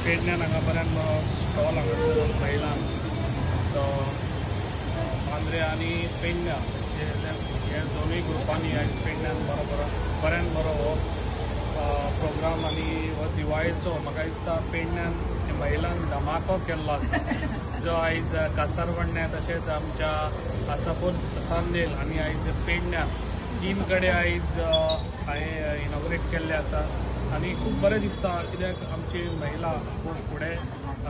पेडण्यान हांगा बऱ्यान स्टॉल हांगासर महिलां सो मांद्रे आनी पेडण्यां हे दोनूय ग्रुपांनी आयज पेडण्यान बऱ्यान बरो हो प्रोग्राम आनी हो दिवाळेचो म्हाका दिसता पेडण्यान महिलांक धमाको केल्लो आसा जो आयज कासारवण्ण्या तशेंच आमच्या आसापूर चांदेल आनी आयज पेडण्यां तीन कडेन आयज हांवें इनॉग्रेट केल्ले आसा आनी खूब बरें दिसता कित्याक आमची महिला खूब फुडें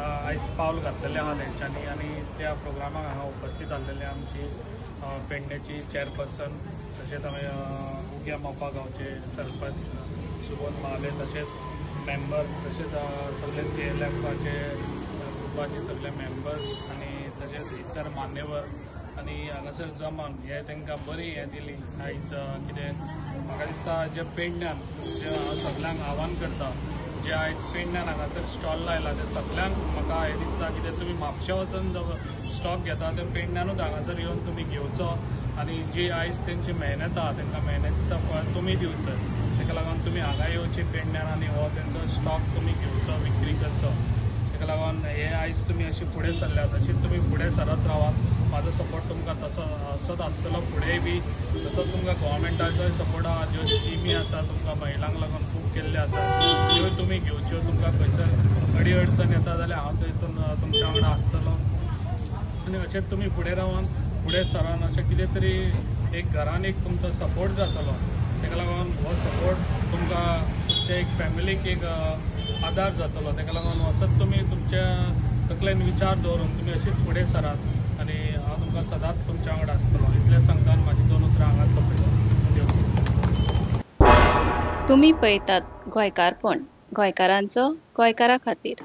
आयज पावल घातलेलें आहा तेंच्यांनी आनी त्या प्रोग्रामाक हांगा उपस्थित आसलेले आमची पेडण्याची चेअरपर्सन तशेंच हांवें उग्या मोपा गांवचे सरपंच सुबोध महाले तशेंच मेंबर तशेंच सगळे CLFचे ग्रुपाचे सगळे मेंबर्स आनी तशेंच इतर मान्यवर आनी हांगासर जमन हे तांकां बरी हें दिली आयज कितें म्हाका दिसता जे पेडण्यान जे हांव सगळ्यांक आव्हान करता जे आयज पेडण्यान हांगासर स्टॉल लायला ते सगळ्यांक म्हाका हें दिसता कितें तुमी म्हापशा वचून जो स्टॉक घेता ते पेडण्यानूच हांगासर येवन तुमी घेवचो आनी जी आयज तेंची मेहनत आहा तांकां मेहनतीचो फळ तुमी दिवचो ताका लागून तुमी हांगा येवची पेडण्यान आनी हो तेंचो स्टॉक तुमी घेवचो विक्री करचो ताका लागून हे आयज तुमी अशी फुडें सरल्यात तशीच तुमी फुडें सरत रावात म्हाजो सपोर्ट तुमकां तसो असोच आसतलो फुडेंय बी तसोच तुमकां गव्हर्मेंटाचोय सपोर्ट आहा ज्यो स्किमी आसा तुमकां महिलांक लागून खूब केल्ले आसा त्यो तुमी घेवच्यो तुमकां खंयसर अडी अडचण येता जाल्यार हांव तितून तुमच्या वांगडा आसतलो आनी अशेंच तुमी फुडें रावन फुडें सरान अशें कितें तरी एक घरान एक तुमचो सपोर्ट जातलो ताका लागून हो सपोर्ट तुमकां तुमच्या एक फॅमिलीक एक आदार जातलो ताका लागून वचत तुमी तुमच्या तकलेन विचार दवरून तुमी अशीच फुडें सरात आनी हांव तुमकां सदांच तुमच्या वांगडा आसतलो इतलें सांगतान म्हाजी 2 उतरां हांगा सोंपयता. तुम्ही पळयतात गोंयकारपण गोंयकारांचो गोंयकारा खातीर.